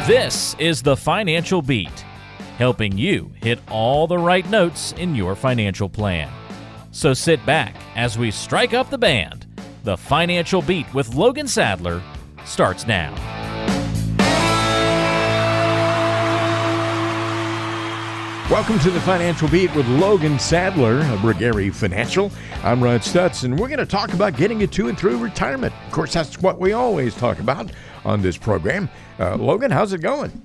This is the Financial Beat, helping you hit all the right notes in your financial plan. So sit back as we strike up the band. The Financial Beat with Logan Sadler starts now. Welcome to the Financial Beat with Logan Sadler of Brigary Financial. I'm Rod Stutz, and we're going to talk about getting you to and through retirement. Of course, that's what we always talk about on this program. Logan, how's it going?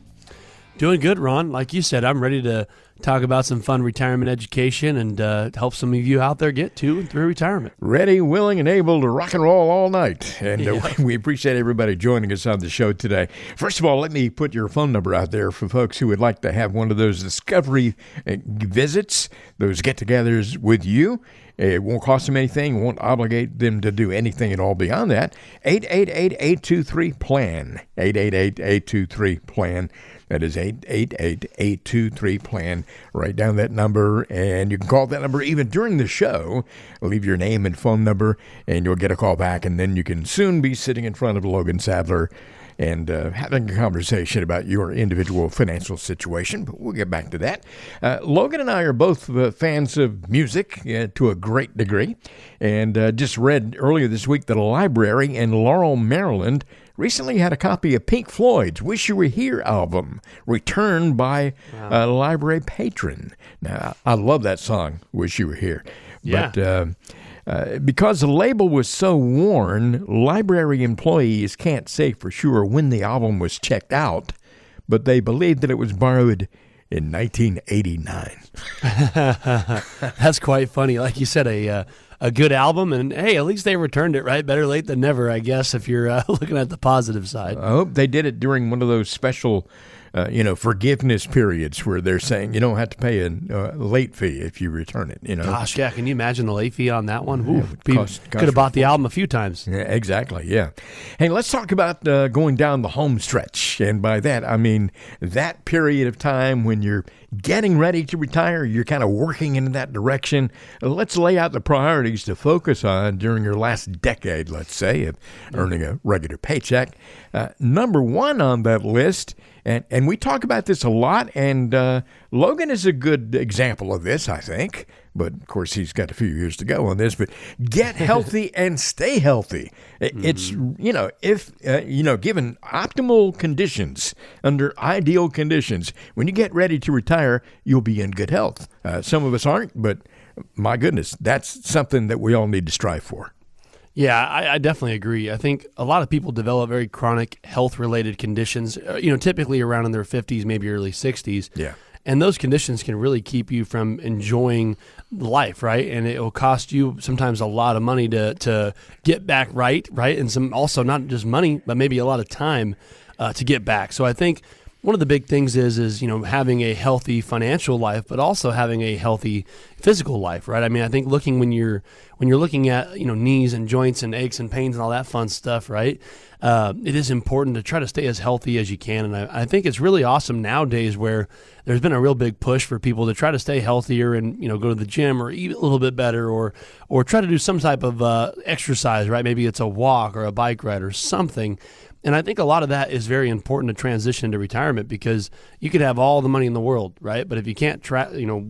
Doing good, Ron. Like you said, I'm ready to talk about some fun retirement education and help some of you out there get to and through retirement. Ready, willing, and able to rock and roll all night. And we appreciate everybody joining us on the show today. First of all, let me put your phone number out there for folks who would like to have one of those discovery visits, those get-togethers with you. It won't cost them anything, won't obligate them to do anything at all beyond that. 888-823-PLAN. 888-823-PLAN. That is 888-823-PLAN. Write down that number, and you can call that number even during the show. Leave your name and phone number, and you'll get a call back, and then you can soon be sitting in front of Logan Sadler and having a conversation about your individual financial situation. But we'll get back to that. Logan and I are both fans of music to a great degree, and just read earlier this week that a library in Laurel, Maryland, recently had a copy of Pink Floyd's Wish You Were Here album returned by a library patron. Now, I love that song, Wish You Were Here. Yeah. But because the label was so worn, library employees can't say for sure when the album was checked out, but they believe that it was borrowed in 1989. That's quite funny. Like you said, a good album, and hey, at least they returned it, right? Better late than never, I guess, if you're looking at the positive side. I hope they did it during one of those special forgiveness periods where they're saying you don't have to pay a late fee if you return it. Gosh, yeah. Can you imagine the late fee on that one? Yeah, could have bought the album a few times. Yeah, exactly. Yeah. Hey, let's talk about going down the home stretch, and by that I mean that period of time when you're getting ready to retire. You're kind of working in that direction. Let's lay out the priorities to focus on during your last decade, let's say, of earning a regular paycheck. Number one on that list. And we talk about this a lot, and Logan is a good example of this, I think. But, of course, he's got a few years to go on this. But get healthy and stay healthy. It's, if, given optimal conditions, under ideal conditions, when you get ready to retire, you'll be in good health. Some of us aren't, but my goodness, that's something that we all need to strive for. Yeah, I definitely agree. I think a lot of people develop very chronic health-related conditions, typically around in their 50s, maybe early 60s. Yeah. And those conditions can really keep you from enjoying life, right? And it will cost you sometimes a lot of money to get back right? And some also not just money, but maybe a lot of time to get back. So I think one of the big things is having a healthy financial life, but also having a healthy physical life, right? I mean, I think when you're looking at knees and joints and aches and pains and all that fun stuff, right? It is important to try to stay as healthy as you can, and I think it's really awesome nowadays where there's been a real big push for people to try to stay healthier and go to the gym or eat a little bit better or try to do some type of exercise, right? Maybe it's a walk or a bike ride or something. And I think a lot of that is very important to transition into retirement because you could have all the money in the world, right? But if you can't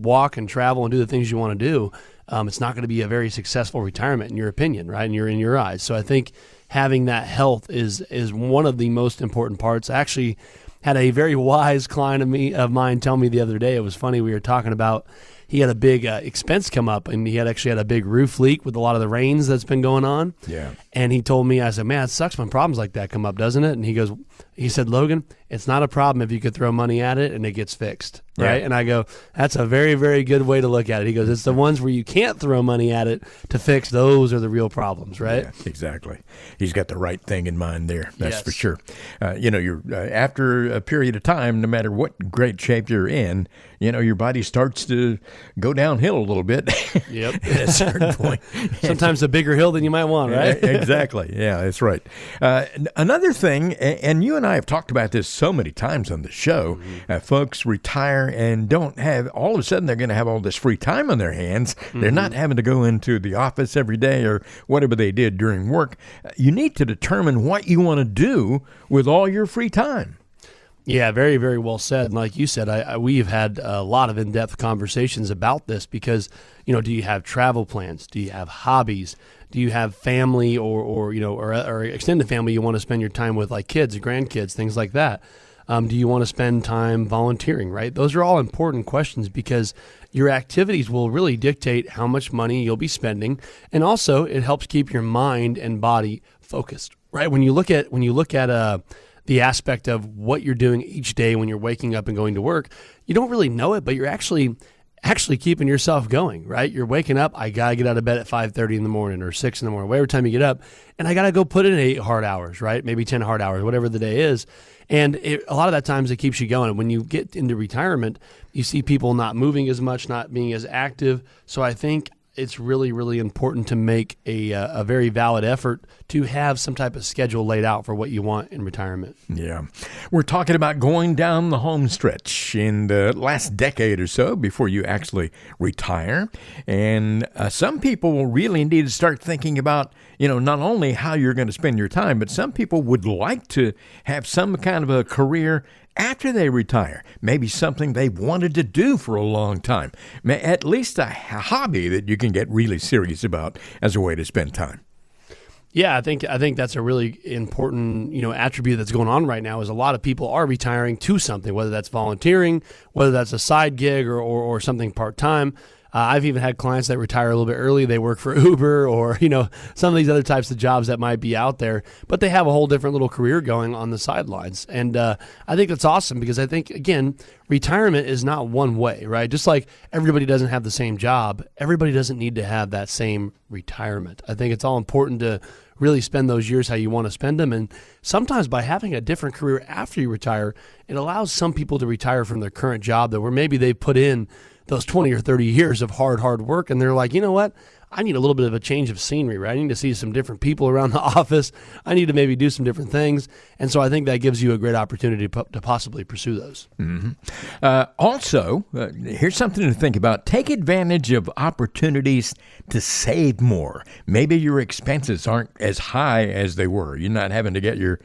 walk and travel and do the things you want to do, it's not going to be a very successful retirement in your opinion, right? And you're in your eyes. So I think having that health is one of the most important parts. I actually had a very wise client of mine tell me the other day. It was funny. We were talking about he had a big expense come up, and he had a big roof leak with a lot of the rains that's been going on. Yeah. And he told me, I said, man, it sucks when problems like that come up, doesn't it? And he said, Logan, it's not a problem if you could throw money at it and it gets fixed, right? Yeah. And I go, that's a very, very good way to look at it. He goes, it's the ones where you can't throw money at it to fix, those are the real problems, right? Yeah, exactly. He's got the right thing in mind there, that's Yes. for sure. You're after a period of time, no matter what great shape you're in, your body starts to go downhill a little bit. Yep. At a certain point. Sometimes a bigger hill than you might want, right? Exactly. Yeah, that's right. Another thing, and you and I have talked about this so many times on the show, folks retire and don't have, all of a sudden they're going to have all this free time on their hands. They're not having to go into the office every day or whatever they did during work. You need to determine what you want to do with all your free time. Yeah, very, very well said. And like you said, we've had a lot of in-depth conversations about this because, do you have travel plans? Do you have hobbies? Do you have family or extended family you want to spend your time with, like kids, grandkids, things like that? Do you want to spend time volunteering, right? Those are all important questions because your activities will really dictate how much money you'll be spending. And also it helps keep your mind and body focused, right? When you look at the aspect of what you're doing each day when you're waking up and going to work, you don't really know it, but you're actually keeping yourself going, right? You're waking up, I got to get out of bed at 5:30 in the morning or 6 in the morning, whatever time you get up, and I got to go put in 8 hard hours, right? Maybe 10 hard hours, whatever the day is. And a lot of that times it keeps you going. When you get into retirement, you see people not moving as much, not being as active. So I think it's really, really important to make a very valid effort to have some type of schedule laid out for what you want in retirement. Yeah. We're talking about going down the home stretch in the last decade or so before you actually retire. And some people will really need to start thinking about, not only how you're going to spend your time, but some people would like to have some kind of a career after they retire, maybe something they've wanted to do for a long time, at least a hobby that you can get really serious about as a way to spend time. Yeah, I think that's a really important, attribute that's going on right now is a lot of people are retiring to something, whether that's volunteering, whether that's a side gig or something part-time. I've even had clients that retire a little bit early. They work for Uber or, some of these other types of jobs that might be out there, but they have a whole different little career going on the sidelines. And I think that's awesome because I think, again, retirement is not one way, right? Just like everybody doesn't have the same job, everybody doesn't need to have that same retirement. I think it's all important to really spend those years how you want to spend them. And sometimes by having a different career after you retire, it allows some people to retire from their current job that where maybe they put in those 20 or 30 years of hard work. And they're like, you know what? I need a little bit of a change of scenery, right? I need to see some different people around the office. I need to maybe do some different things. And so I think that gives you a great opportunity to possibly pursue those. Mm-hmm. Also, here's something to think about. Take advantage of opportunities to save more. Maybe your expenses aren't as high as they were. You're not having to get your,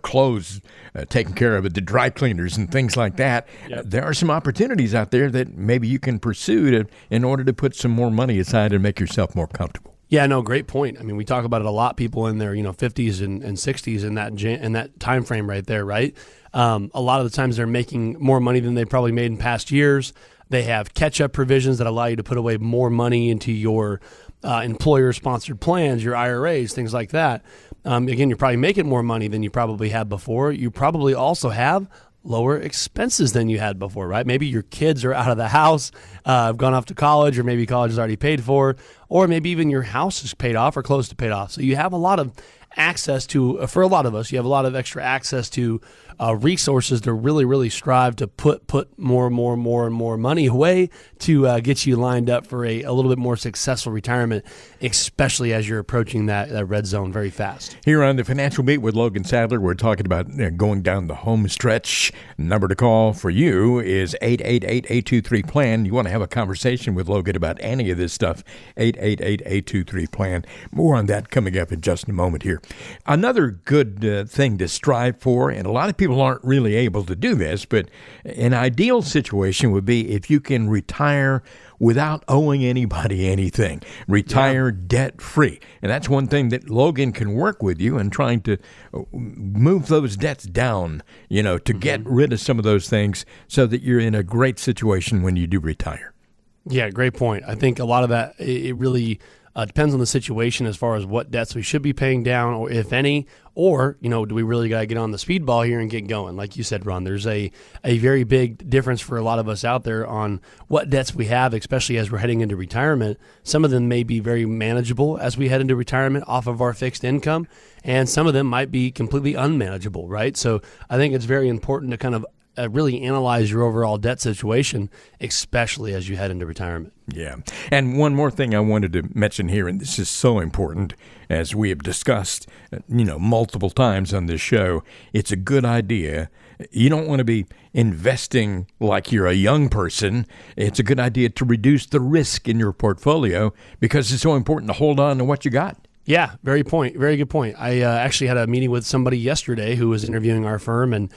clothes taken care of at the dry cleaners and things like that. Yep. There are some opportunities out there that maybe you can pursue in order to put some more money aside and make yourself more comfortable. Yeah, no, great point. I mean, we talk about it a lot. People in their 50s and 60s in that time frame right there, right? A lot of the times they're making more money than they probably made in past years. They have catch-up provisions that allow you to put away more money into your employer-sponsored plans, your IRAs, things like that. Again, you're probably making more money than you probably had before. You probably also have lower expenses than you had before, right? Maybe your kids are out of the house, have gone off to college, or maybe college is already paid for, or maybe even your house is paid off or close to paid off. So you have a lot of access to, for a lot of us, you have a lot of extra access to resources to really, really strive to put more money away to get you lined up for a little bit more successful retirement, especially as you're approaching that red zone very fast. Here on the Financial Beat with Logan Sadler, we're talking about going down the home stretch. Number to call for you is 888-823-PLAN. You want to have a conversation with Logan about any of this stuff, 888-823-PLAN. More on that coming up in just a moment here. Another good thing to strive for, and a lot of people aren't really able to do this, but an ideal situation would be if you can retire without owing anybody anything. Retire debt-free. And that's one thing that Logan can work with you in trying to move those debts down, to get rid of some of those things so that you're in a great situation when you do retire. Yeah, great point. I think a lot of that, it really depends on the situation as far as what debts we should be paying down, or if any, or, do we really got to get on the speedball here and get going? Like you said, Ron, there's a very big difference for a lot of us out there on what debts we have, especially as we're heading into retirement. Some of them may be very manageable as we head into retirement off of our fixed income, and some of them might be completely unmanageable, right? So I think it's very important to kind of really analyze your overall debt situation, especially as you head into retirement. Yeah. And one more thing I wanted to mention here, and this is so important, as we have discussed, multiple times on this show, it's a good idea. You don't want to be investing like you're a young person. It's a good idea to reduce the risk in your portfolio because it's so important to hold on to what you got. Yeah, very good point. I actually had a meeting with somebody yesterday who was interviewing our firm, and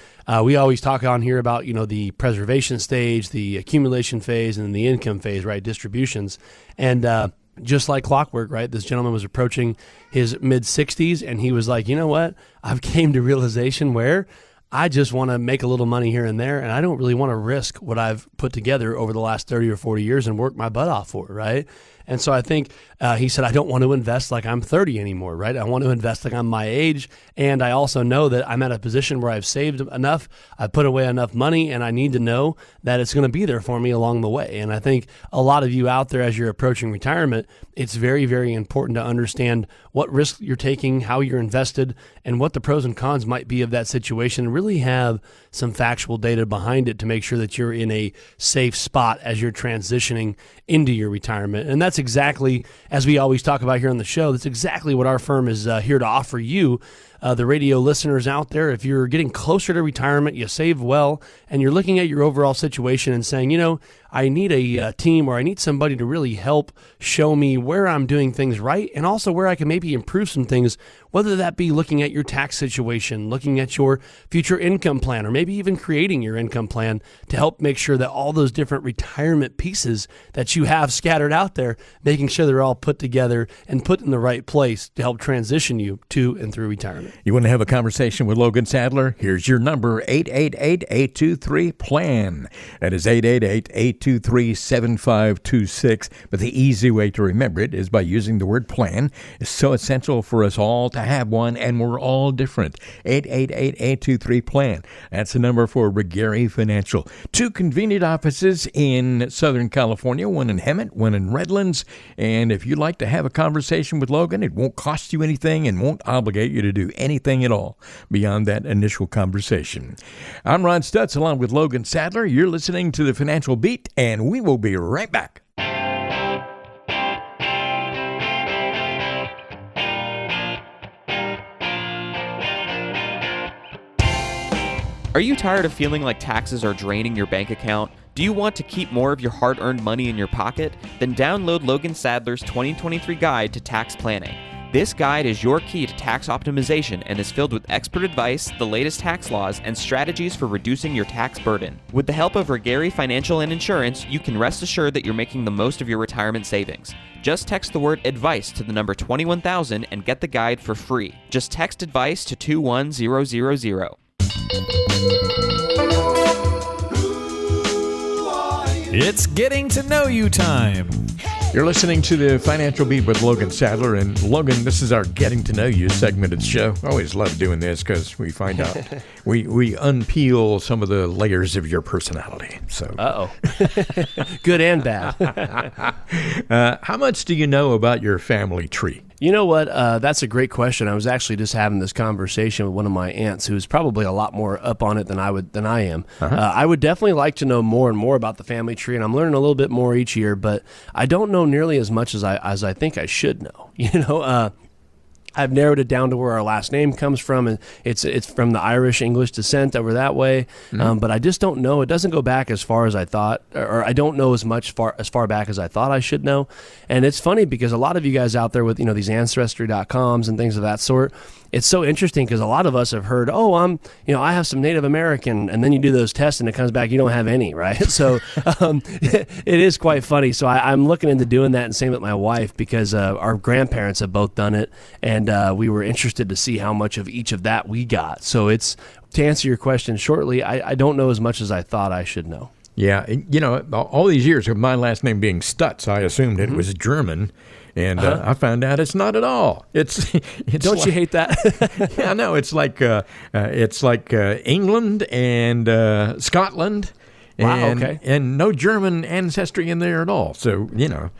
we always talk on here about the preservation stage, the accumulation phase, and the income phase, right? Distributions, and just like clockwork, right? This gentleman was approaching his mid-60s, and he was like, you know what? I've came to realization where I just want to make a little money here and there, and I don't really want to risk what I've put together over the last 30 or 40 years and work my butt off for it, right? And so I think he said, I don't want to invest like I'm 30 anymore, right? I want to invest like I'm my age. And I also know that I'm at a position where I've saved enough, I've put away enough money, and I need to know that it's going to be there for me along the way. And I think a lot of you out there, as you're approaching retirement, it's very, very important to understand what risk you're taking, how you're invested, and what the pros and cons might be of that situation, and really have some factual data behind it to make sure that you're in a safe spot as you're transitioning into your retirement. And that's exactly, as we always talk about here on the show, that's exactly what our firm is here to offer you, the radio listeners out there. If you're getting closer to retirement, you save well, and you're looking at your overall situation and saying, I need a team, or I need somebody to really help show me where I'm doing things right, and also where I can maybe improve some things, whether that be looking at your tax situation, looking at your future income plan, or maybe even creating your income plan to help make sure that all those different retirement pieces that you have scattered out there, making sure they're all put together and put in the right place to help transition you to and through retirement. You want to have a conversation with Logan Sadler? Here's your number, 888-823-PLAN. That is 888-823-7526. But the easy way to remember it is by using the word plan. It's so essential for us all to have one, and we're all different. 888-823-PLAN. That's the number for Gary Financial. 2 convenient offices in Southern California, one in Hemet, one in Redlands. And if you'd like to have a conversation with Logan, it won't cost you anything and won't obligate you to do anything at all beyond that initial conversation. I'm Ron Stutz along with Logan Sadler. You're listening to the Financial Beat, and we will be right back. Are you tired of feeling like taxes are draining your bank account? Do you want to keep more of your hard-earned money in your pocket? Then download Logan Sadler's 2023 Guide to Tax Planning. This guide is your key to tax optimization and is filled with expert advice, the latest tax laws, and strategies for reducing your tax burden. With the help of Gary Financial and Insurance, you can rest assured that you're making the most of your retirement savings. Just text the word ADVICE to the number 21000 and get the guide for free. Just text ADVICE to 21000. It's getting to know you time. You're listening to the Financial Beat with Logan Sadler. And Logan, this is our Getting to Know You segment of the show. I always love doing this because we find out, we unpeel some of the layers of your personality. So, Good and bad. How much do you know about your family tree? You know what? That's a great question. I was actually just having this conversation with one of my aunts, who's probably a lot more up on it than I am. I would definitely like to know more and more about the family tree, and I'm learning a little bit more each year. But I don't know nearly as much as I think I should know. I've narrowed it down to where our last name comes from, and it's from the Irish English descent over that way. But I just don't know. It doesn't go back as far as I thought, or I don't know as far back as I thought I should know. And it's funny because a lot of you guys out there with these Ancestry.coms and things of that sort, it's so interesting because a lot of us have heard, I have some Native American, and then you do those tests and it comes back you don't have any, right? So it is quite funny. So I'm looking into doing that, and same with my wife, because our grandparents have both done it, and we were interested to see how much of each of that we got. So to answer your question shortly, I don't know as much as I thought I should know. Yeah, all these years of my last name being Stutz, I assumed it was German. And I found out it's not at all. It's Don't you hate that? Yeah, no, it's like England and Scotland. Wow, okay. And no German ancestry in there at all. So, you never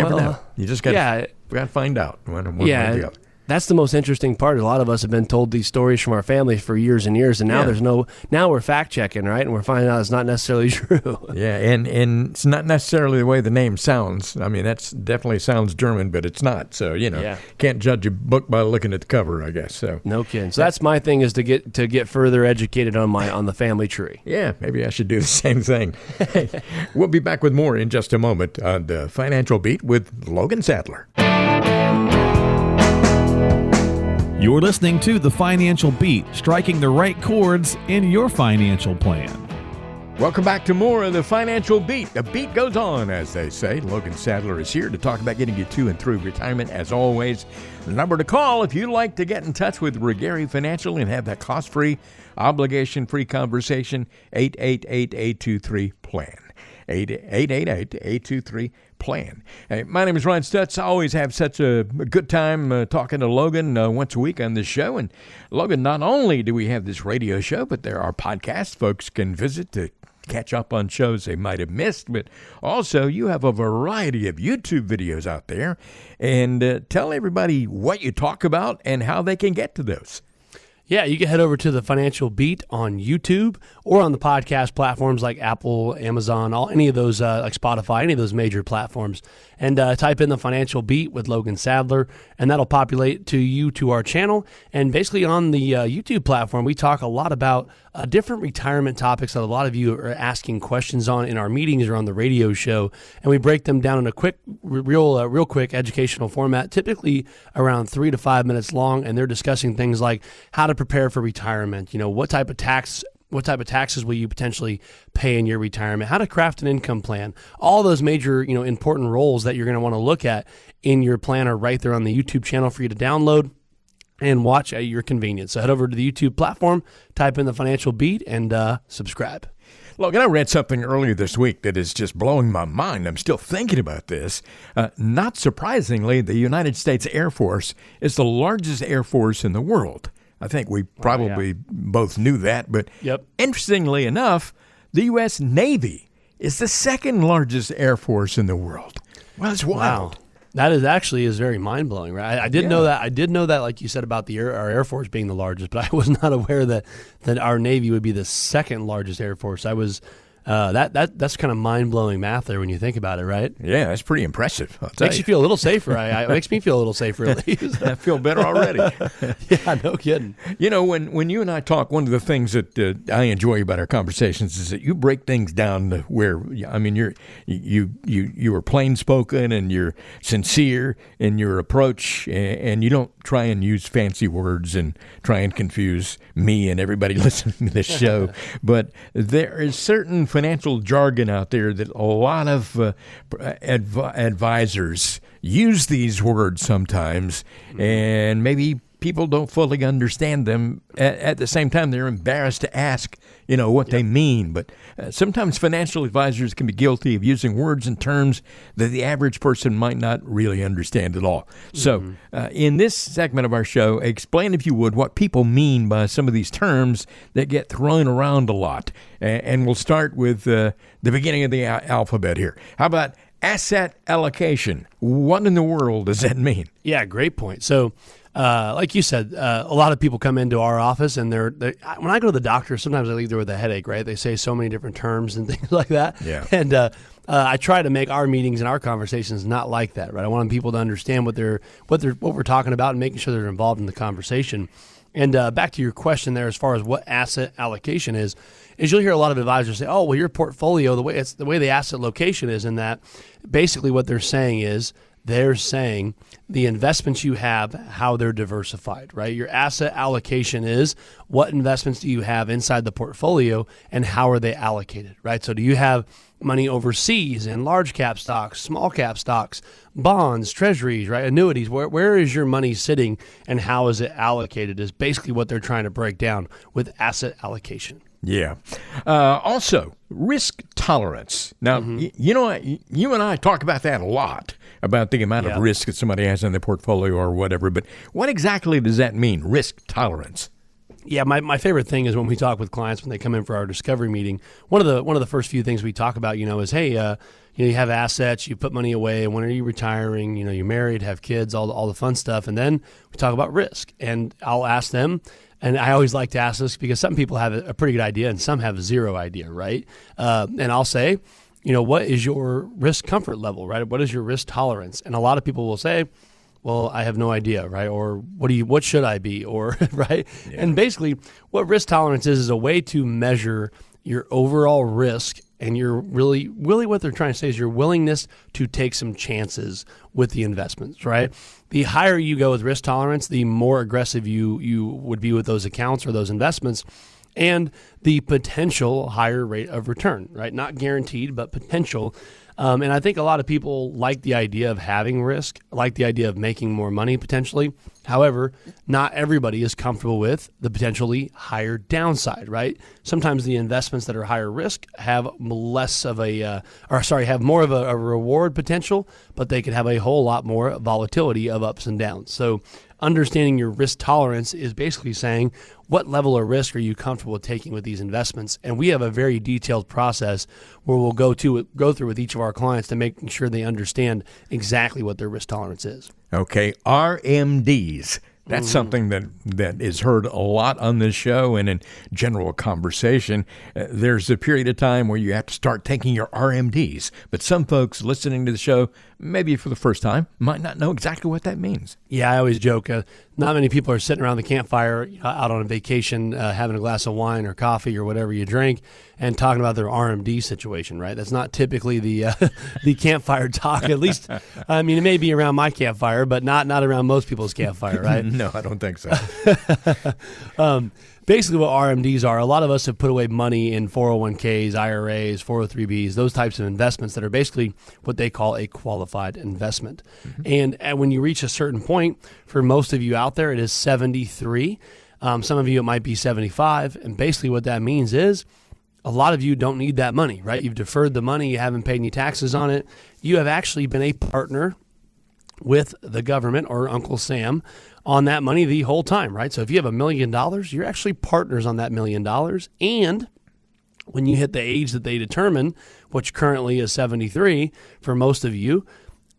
know. You just got to find out one way or the other. That's the most interesting part. A lot of us have been told these stories from our families for years and years, and now now we're fact checking, right? And we're finding out it's not necessarily true. Yeah, and it's not necessarily the way the name sounds. I mean, that's definitely sounds German, but it's not. So, can't judge a book by looking at the cover, I guess. So no kidding. So that's my thing, is to get further educated on the family tree. Yeah, maybe I should do the same thing. Hey, we'll be back with more in just a moment on the Financial Beat with Logan Sadler. You're listening to The Financial Beat, striking the right chords in your financial plan. Welcome back to more of The Financial Beat. The beat goes on, as they say. Logan Sadler is here to talk about getting you to and through retirement, as always. The number to call if you'd like to get in touch with Regari Financial and have that cost-free, obligation-free conversation, 888-823-PLAN. 888-823-PLAN. Hey, my name is Ron Stutz. I always have such a good time talking to Logan once a week on this show. And Logan, not only do we have this radio show, but there are podcasts folks can visit to catch up on shows they might have missed, but also you have a variety of YouTube videos out there. And tell everybody what you talk about and how they can get to those. Yeah, you can head over to The Financial Beat on YouTube or on the podcast platforms like Apple, Amazon, any of those, like Spotify, any of those major platforms, and type in The Financial Beat with Logan Sadler, and that'll populate to our channel. And basically on the YouTube platform, we talk a lot about different retirement topics that a lot of you are asking questions on in our meetings or on the radio show, and we break them down in a quick, real quick educational format, typically around 3 to 5 minutes long, and they're discussing things like how to prepare for retirement, what type of taxes will you potentially pay in your retirement, how to craft an income plan, all those major, important roles that you're going to want to look at in your plan are right there on the YouTube channel for you to download and watch at your convenience. So head over to the YouTube platform, type in The Financial Beat, and subscribe. Logan, I read something earlier this week that is just blowing my mind. I'm still thinking about this. Not surprisingly, the United States Air Force is the largest air force in the world. I think we probably both knew that, but Interestingly enough, the U.S. Navy is the second largest air force in the world. Well, it's wild. Wow. That is very mind-blowing, right? I did know that. I did know that, like you said, about our Air Force being the largest, but I was not aware that our Navy would be the second largest Air Force. I was that's kind of mind-blowing math there when you think about it, right? Yeah, that's pretty impressive. Makes you feel a little safer. It makes me feel a little safer, at least. I feel better already. Yeah, no kidding. When you and I talk, one of the things that I enjoy about our conversations is that you break things down to where, you are plain spoken and you're sincere in your approach, and you don't try and use fancy words and try and confuse me and everybody listening to this show. But there is certain financial jargon out there that a lot of advisors use these words sometimes, and maybe people don't fully understand them. At the same time, they're embarrassed to ask, what they mean. But sometimes financial advisors can be guilty of using words and terms that the average person might not really understand at all. So in this segment of our show, explain, if you would, what people mean by some of these terms that get thrown around a lot. And we'll start with the beginning of the alphabet here. How about asset allocation? What in the world does that mean? Yeah, great point. So, like you said, a lot of people come into our office, and they're when I go to the doctor, sometimes I leave there with a headache, right? They say so many different terms and things like that. Yeah. And I try to make our meetings and our conversations not like that, right? I want people to understand what we're talking about and making sure they're involved in the conversation. And back to your question there, as far as what asset allocation is you'll hear a lot of advisors say, "Oh, well, your portfolio, the way the asset location is," in that basically what they're saying is the investments you have, how they're diversified, right? Your asset allocation is what investments do you have inside the portfolio and how are they allocated, right? So do you have money overseas in large cap stocks, small cap stocks, bonds, treasuries, right? Annuities. Where is your money sitting and how is it allocated is basically what they're trying to break down with asset allocation. Yeah. Also, risk tolerance. Now, you and I talk about that a lot, about the amount of risk that somebody has in their portfolio or whatever. But what exactly does that mean, risk tolerance? Yeah, my favorite thing is when we talk with clients when they come in for our discovery meeting. One of the first few things we talk about, is hey, you have assets, you put money away, and when are you retiring? You're married, have kids, all the fun stuff, and then we talk about risk. And I'll ask them. And I always like to ask this because some people have a pretty good idea and some have zero idea, right? And I'll say, what is your risk comfort level, right? What is your risk tolerance? And a lot of people will say, well, I have no idea, right? Or what should I be? Or, right? Yeah. And basically what risk tolerance is a way to measure your overall risk and you're really what they're trying to say is your willingness to take some chances with the investments, right? The higher you go with risk tolerance, the more aggressive you would be with those accounts or those investments, and the potential higher rate of return, right? Not guaranteed, but potential. And I think a lot of people like the idea of having risk, like the idea of making more money potentially. However, not everybody is comfortable with the potentially higher downside, right? Sometimes the investments that are higher risk have less of have more of a reward potential, but they could have a whole lot more volatility of ups and downs. So understanding your risk tolerance is basically saying what level of risk are you comfortable taking with these investments? And we have a very detailed process where we'll go through with each of our clients to make sure they understand exactly what their risk tolerance is. Okay, RMDs. That's something that is heard a lot on this show and in general conversation. There's a period of time where you have to start taking your RMDs, but some folks listening to the show, maybe for the first time, might not know exactly what that means. Yeah, I always joke. Not many people are sitting around the campfire out on a vacation, having a glass of wine or coffee or whatever you drink, and talking about their RMD situation, right? That's not typically the the campfire talk. At least, I mean, it may be around my campfire, but not around most people's campfire, right? No, I don't think so. Basically what RMDs are, a lot of us have put away money in 401ks, IRAs, 403bs, those types of investments that are basically what they call a qualified investment. And when you reach a certain point, for most of you out there, it is 73. Some of you, it might be 75. And basically what that means is a lot of you don't need that money, right? You've deferred the money. You haven't paid any taxes on it. You have actually been a partner with the government or Uncle Sam on that money the whole time, right? So if you have $1 million, you're actually partners on that $1 million. And when you hit the age that they determine, which currently is 73 for most of you,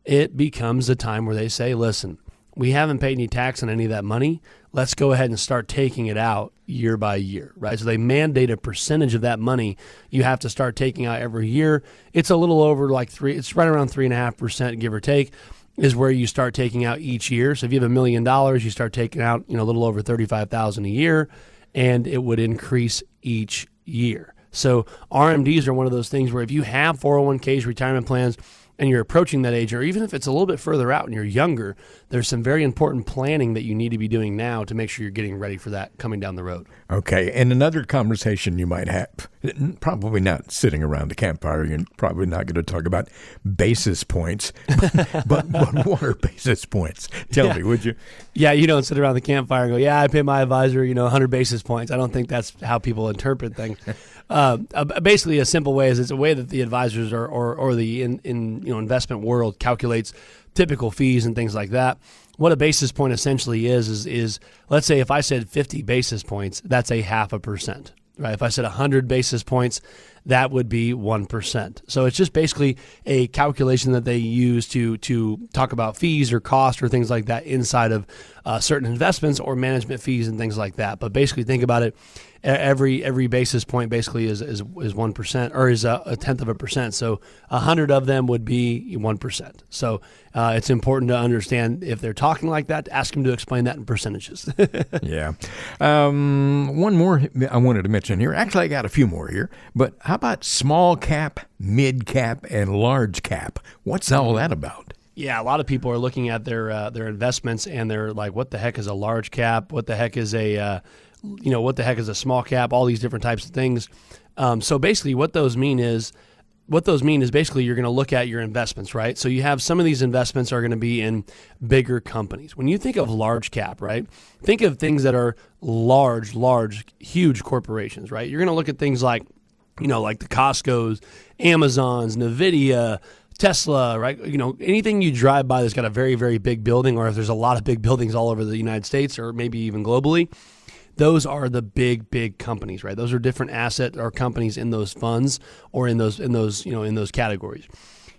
it becomes a time where they say, listen, we haven't paid any tax on any of that money. Let's go ahead and start taking it out year by year, right? So they mandate a percentage of that money you have to start taking out every year. It's a little over it's right around 3.5%, give or take, is where you start taking out each year. So if you have $1 million, you start taking out, a little over $35,000 a year, and it would increase each year. So RMDs are one of those things where if you have 401ks, retirement plans, and you're approaching that age, or even if it's a little bit further out and you're younger, there's some very important planning that you need to be doing now to make sure you're getting ready for that coming down the road. Okay. And another conversation you might have, probably not sitting around the campfire, you're probably not going to talk about basis points, but what are basis points? Tell me, would you? Yeah, you don't sit around the campfire and go, yeah, I pay my advisor, 100 basis points. I don't think that's how people interpret things. Basically, a simple way is it's a way that the advisors or the investment world calculates typical fees and things like that. What a basis point essentially is let's say if I said 50 basis points, that's a 0.5%. Right? If I said 100 basis points, that would be 1%. So it's just basically a calculation that they use to talk about fees or cost or things like that inside of certain investments or management fees and things like that. But basically, think about it. Every basis point basically is 1% or is a tenth of a percent. So 100 of them would be 1%. So it's important to understand if they're talking like that, to ask them to explain that in percentages. Yeah. One more I wanted to mention here. Actually, I got a few more here. But how about small cap, mid cap, and large cap? What's all that about? Yeah, a lot of people are looking at their investments and they're like, what the heck is a large cap? What the heck is what the heck is a small cap? All these different types of things. So basically what those mean is basically you're going to look at your investments, right? So you have some of these investments are going to be in bigger companies. When you think of large cap, right? Think of things that are large, huge corporations, right? You're going to look at things like, like the Costco's, Amazon's, NVIDIA, Tesla, right? Anything you drive by that's got a very, very big building, or if there's a lot of big buildings all over the United States or maybe even globally, those are the big companies, right? Those are different asset or companies in those funds or in those categories.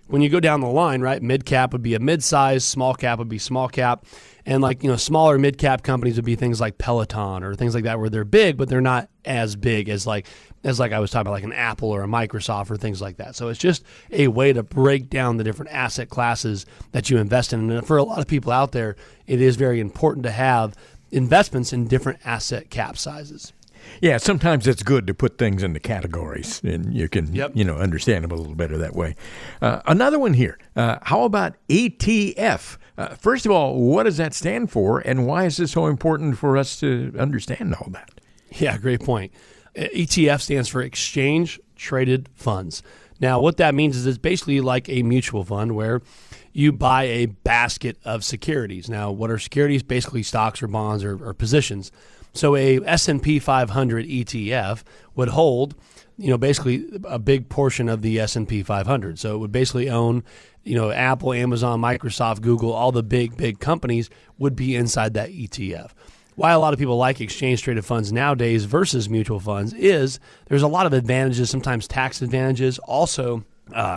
When you go down the line, right, mid cap would be a mid size, small cap would be small cap, and smaller mid cap companies would be things like Peloton or things like that where they're big, but they're not as big as like I was talking about, like an Apple or a Microsoft or things like that. So it's just a way to break down the different asset classes that you invest in. And for a lot of people out there, it is very important to have investments in different asset cap sizes. Yeah, sometimes it's good to put things into categories, and you can, Yep. understand them a little better that way. Another one here. How about ETF? First of all, what does that stand for, and why is it so important for us to understand all that? Yeah, great point. ETF stands for Exchange Traded Funds. Now, what that means is it's basically like a mutual fund where you buy a basket of securities. Now, what are securities? Basically stocks or bonds or positions. So a S&P 500 ETF would hold, basically a big portion of the S&P 500. So it would basically own, Apple, Amazon, Microsoft, Google, all the big companies would be inside that ETF. Why a lot of people like exchange-traded funds nowadays versus mutual funds is there's a lot of advantages, sometimes tax advantages, also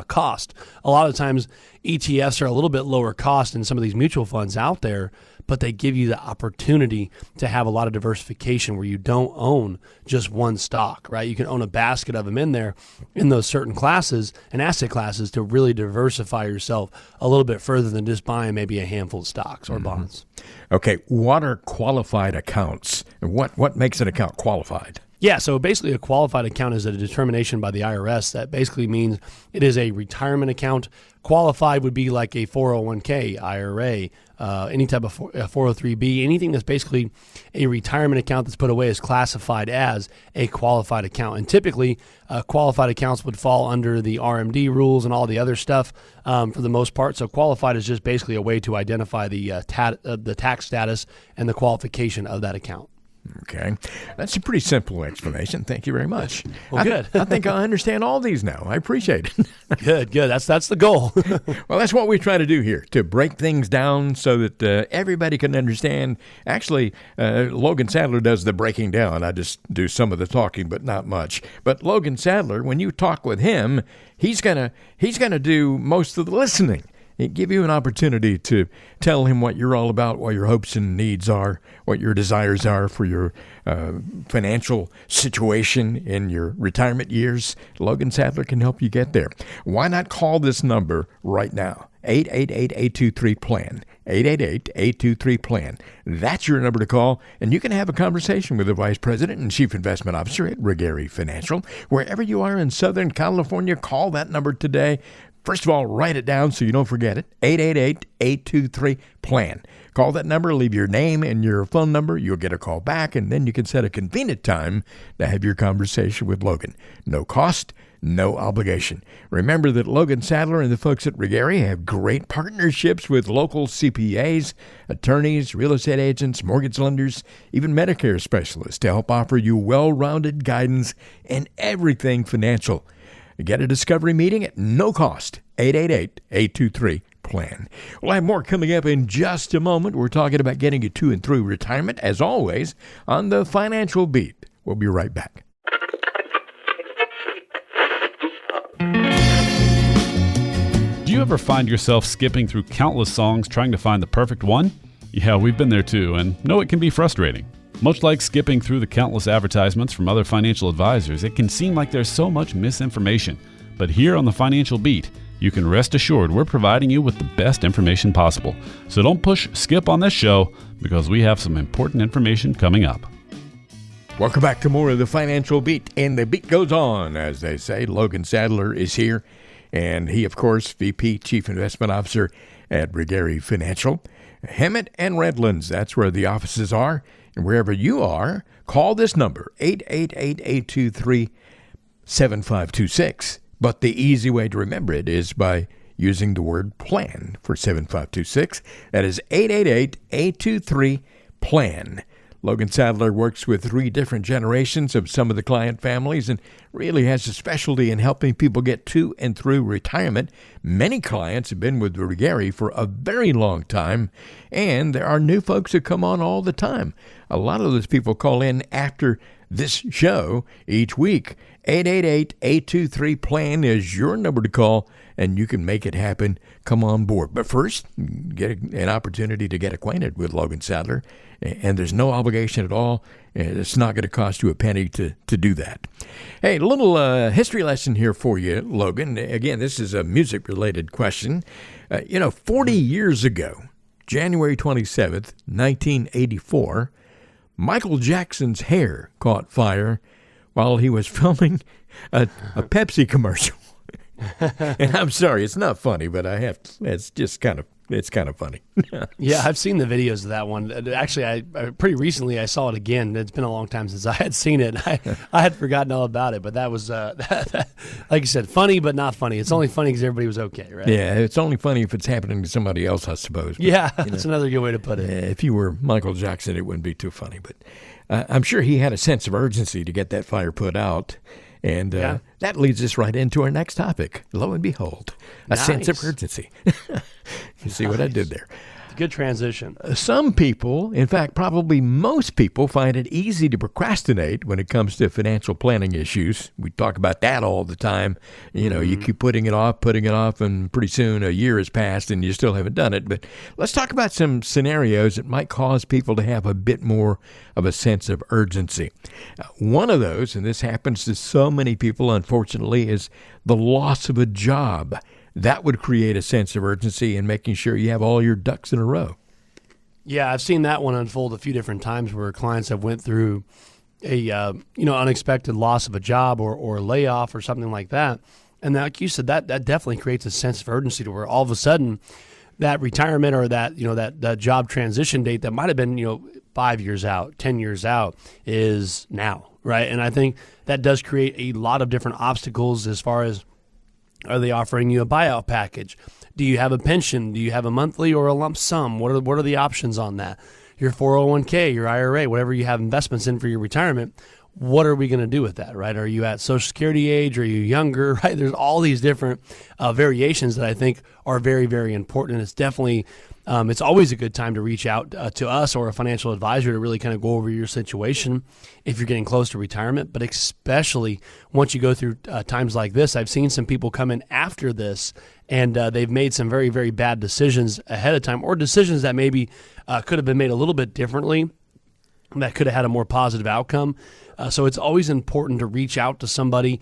cost. A lot of times ETFs are a little bit lower cost than some of these mutual funds out there, but they give you the opportunity to have a lot of diversification where you don't own just one stock, right? You can own a basket of them in there in those certain classes and asset classes to really diversify yourself a little bit further than just buying maybe a handful of stocks or bonds. Okay, what are qualified accounts? What makes an account qualified? Yeah, so basically a qualified account is a determination by the IRS that basically means it is a retirement account. Qualified would be like a 401k, IRA, any type of 403b, anything that's basically a retirement account that's put away is classified as a qualified account. And typically, qualified accounts would fall under the RMD rules and all the other stuff for the most part. So qualified is just basically a way to identify the tax status and the qualification of that account. Okay, that's a pretty simple explanation. Thank you very much. Well, good. I think I understand all these now. I appreciate it. Good. That's the goal. Well, that's what we try to do here, to break things down so that everybody can understand. Actually, Logan Sadler does the breaking down. I just do some of the talking, but not much. But Logan Sadler, when you talk with him, he's gonna do most of the listening. It give you an opportunity to tell him what you're all about, what your hopes and needs are, what your desires are for your financial situation in your retirement years. Logan Sadler can help you get there. Why not call this number right now? 888-823-PLAN. 888-823-PLAN. That's your number to call, and you can have a conversation with the Vice President and Chief Investment Officer at Regari Financial. Wherever you are in Southern California, call that number today. First of all, write it down so you don't forget it. 888-823-PLAN. Call that number, leave your name and your phone number. You'll get a call back, and then you can set a convenient time to have your conversation with Logan. No cost, no obligation. Remember that Logan Sadler and the folks at Regari have great partnerships with local CPAs, attorneys, real estate agents, mortgage lenders, even Medicare specialists to help offer you well-rounded guidance in everything financial. Get a discovery meeting at no cost. 888-823-PLAN. We'll have more coming up in just a moment. We're talking about getting you to and through retirement, as always, on the Financial Beat. We'll be right back. Do you ever find yourself skipping through countless songs trying to find the perfect one? Yeah, we've been there too, and know it can be frustrating. Much like skipping through the countless advertisements from other financial advisors, it can seem like there's so much misinformation. But here on the Financial Beat, you can rest assured we're providing you with the best information possible. So don't push skip on this show, because we have some important information coming up. Welcome back to more of the Financial Beat, and the beat goes on, as they say. Logan Sadler is here, and he, of course, VP, Chief Investment Officer at Regari Financial. Hemet and Redlands, that's where the offices are. And wherever you are, call this number, 888-823-7526. But the easy way to remember it is by using the word PLAN for 7526. That is 888-823-PLAN. Logan Sadler works with 3 different generations of some of the client families and really has a specialty in helping people get to and through retirement. Many clients have been with Regari for a very long time, and there are new folks who come on all the time. A lot of those people call in after this show each week. 888-823-PLAN is your number to call, and you can make it happen. Come on board. But first, get an opportunity to get acquainted with Logan Sadler, and there's no obligation at all. It's not going to cost you a penny to do that. Hey, a little history lesson here for you, Logan. Again, this is a music-related question. 40 years ago, January 27th, 1984, Michael Jackson's hair caught fire while he was filming a Pepsi commercial. And I'm sorry, it's not funny, but it's kind of funny. Yeah, I've seen the videos of that one. Actually, I pretty recently I saw it again. It's been a long time since I had seen it. I had forgotten all about it, but that was, like you said, funny but not funny. It's only funny because everybody was okay, right? Yeah, it's only funny if it's happening to somebody else, I suppose. But, yeah, that's another good way to put it. If you were Michael Jackson, it wouldn't be too funny. But I'm sure he had a sense of urgency to get that fire put out. And that leads us right into our next topic. Lo and behold, a sense of urgency. You see what I did there? Good transition. Some people, in fact, probably most people, find it easy to procrastinate when it comes to financial planning issues. We talk about that all the time. You keep putting it off, and pretty soon a year has passed and you still haven't done it. But let's talk about some scenarios that might cause people to have a bit more of a sense of urgency. One of those, and this happens to so many people, unfortunately, is the loss of a job. That would create a sense of urgency in making sure you have all your ducks in a row. Yeah, I've seen that one unfold a few different times where clients have went through a unexpected loss of a job or layoff or something like that. And like you said, that definitely creates a sense of urgency to where all of a sudden that retirement or that job transition date that might have been 5 years out, 10 years out is now, right? And I think that does create a lot of different obstacles as far as, are they offering you a buyout package? Do you have a pension? Do you have a monthly or a lump sum? What are the options on that? Your 401k, your IRA, whatever you have investments in for your retirement, what are we going to do with that, right? Are you at Social Security age? Are you younger, right? There's all these different variations that I think are very, very important. And it's definitely, it's always a good time to reach out to us or a financial advisor to really kind of go over your situation if you're getting close to retirement. But especially once you go through times like this, I've seen some people come in after this and they've made some very, very bad decisions ahead of time, or decisions that maybe could have been made a little bit differently, that could have had a more positive outcome. So it's always important to reach out to somebody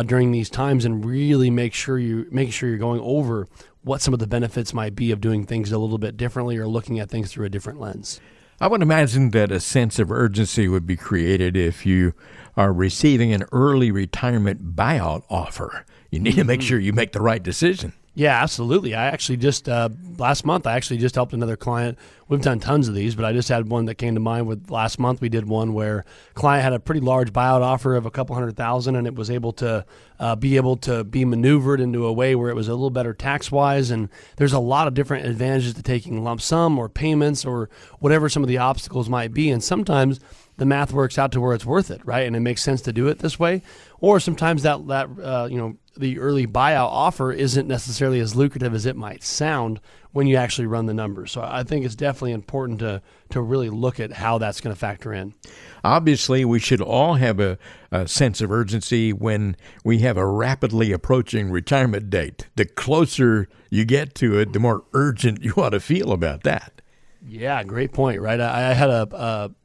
during these times and really make sure you're going over what some of the benefits might be of doing things a little bit differently or looking at things through a different lens. I would imagine that a sense of urgency would be created if you are receiving an early retirement buyout offer. You need to make sure you make the right decision. Yeah, absolutely. I actually just, last month, I actually just helped another client. We've done tons of these, but I just had one that came to mind with last month. We did one where a client had a pretty large buyout offer of a couple $100,000, and it was able to be maneuvered into a way where it was a little better tax-wise. And there's a lot of different advantages to taking lump sum or payments or whatever some of the obstacles might be. And sometimes the math works out to where it's worth it, right? And it makes sense to do it this way. Or sometimes the early buyout offer isn't necessarily as lucrative as it might sound when you actually run the numbers. So I think it's definitely important to really look at how that's going to factor in. Obviously, we should all have a sense of urgency when we have a rapidly approaching retirement date. The closer you get to it, the more urgent you ought to feel about that. Yeah, great point, right? I had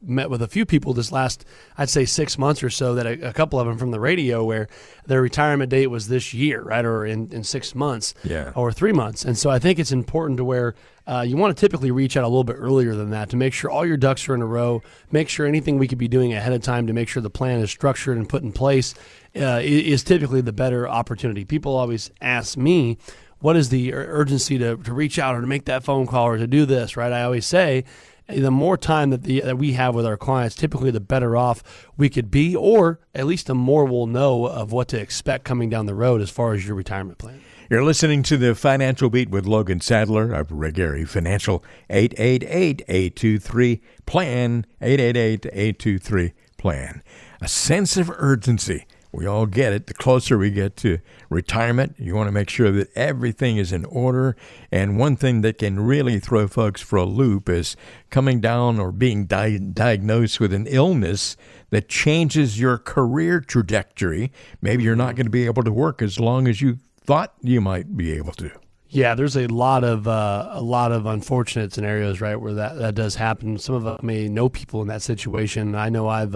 met with a few people this last, I'd say 6 months or so, that a couple of them from the radio where their retirement date was this year, right, or in 6 months, or 3 months. And so I think it's important to where you want to typically reach out a little bit earlier than that to make sure all your ducks are in a row, make sure anything we could be doing ahead of time to make sure the plan is structured and put in place is typically the better opportunity. People always ask me, what is the urgency to reach out or to make that phone call or to do this, right? I always say the more time that we have with our clients, typically the better off we could be, or at least the more we'll know of what to expect coming down the road as far as your retirement plan. You're listening to the Financial Beat with Logan Sadler of Regary Financial. 888-823-PLAN, 888-823-PLAN. A sense of urgency. We all get it. The closer we get to retirement, you want to make sure that everything is in order. And one thing that can really throw folks for a loop is coming down or being diagnosed with an illness that changes your career trajectory. Maybe you're not going to be able to work as long as you thought you might be able to. Yeah, there's a lot of unfortunate scenarios, right, where that does happen. Some of us may know people in that situation. I know I've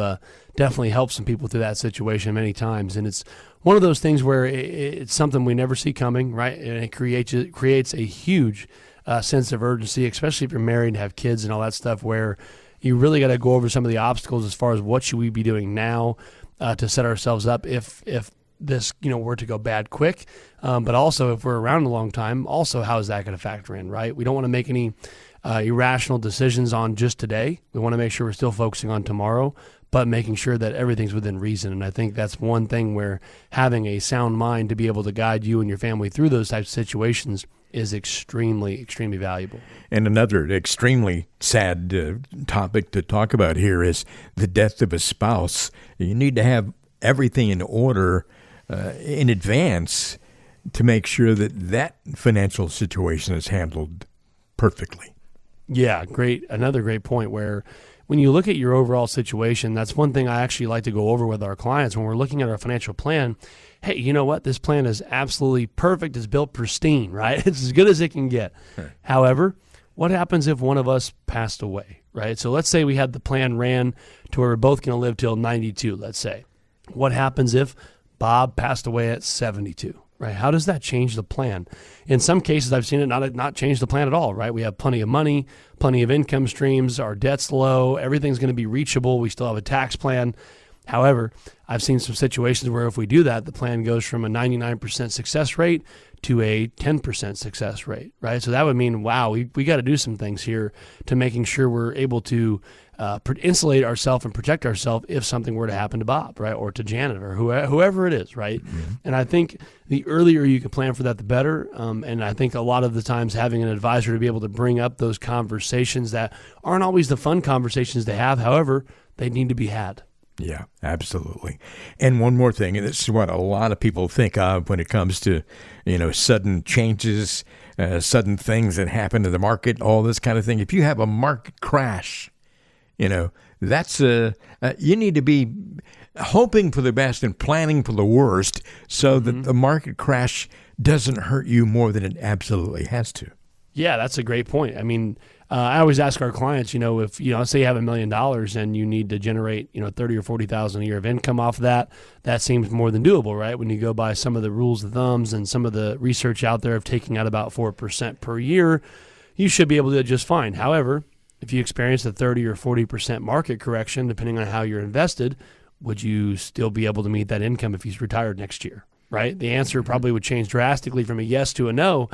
definitely helped some people through that situation many times, and it's one of those things where it's something we never see coming, right? And it creates a huge sense of urgency, especially if you're married and have kids and all that stuff, where you really got to go over some of the obstacles as far as what should we be doing now to set ourselves up if this were to go bad quick, but also if we're around a long time, also how is that going to factor in, right? We don't want to make any irrational decisions on just today. We want to make sure we're still focusing on tomorrow, but making sure that everything's within reason. And I think that's one thing where having a sound mind to be able to guide you and your family through those types of situations is extremely, extremely valuable. And another extremely sad topic to talk about here is the death of a spouse. You need to have everything in order in advance to make sure that financial situation is handled perfectly. Yeah, great. Another great point where when you look at your overall situation, that's one thing I actually like to go over with our clients when we're looking at our financial plan. Hey, you know what? This plan is absolutely perfect. It's built pristine, right? It's as good as it can get. Sure. However, what happens if one of us passed away, right? So let's say we had the plan ran to where we're both going to live till 92, let's say. What happens if Bob passed away at 72? Right? How does that change the plan? In some cases, I've seen it not change the plan at all, right? We have plenty of money, plenty of income streams, our debt's low, everything's going to be reachable, we still have a tax plan. However, I've seen some situations where if we do that, the plan goes from a 99% success rate to a 10% success rate, right? So that would mean, wow, we got to do some things here to making sure we're able to insulate ourselves and protect ourselves if something were to happen to Bob, right, or to Janet or whoever it is, right? Mm-hmm. And I think the earlier you can plan for that, the better. And I think a lot of the times having an advisor to be able to bring up those conversations that aren't always the fun conversations to have, however, they need to be had. Yeah, absolutely. And one more thing, and this is what a lot of people think of when it comes to, sudden changes, sudden things that happen to the market, all this kind of thing. If you have a market crash, that's you need to be hoping for the best and planning for the worst so that the market crash doesn't hurt you more than it absolutely has to. Yeah, that's a great point. I mean, I always ask our clients, if say you have $1 million and you need to generate, 30 or 40,000 a year of income off of that, that seems more than doable, right? When you go by some of the rules of thumbs and some of the research out there of taking out about 4% per year, you should be able to do it just fine. However, if you experience a 30 or 40% market correction, depending on how you're invested, would you still be able to meet that income if he's retired next year? Right? The answer probably would change drastically from a yes to a no,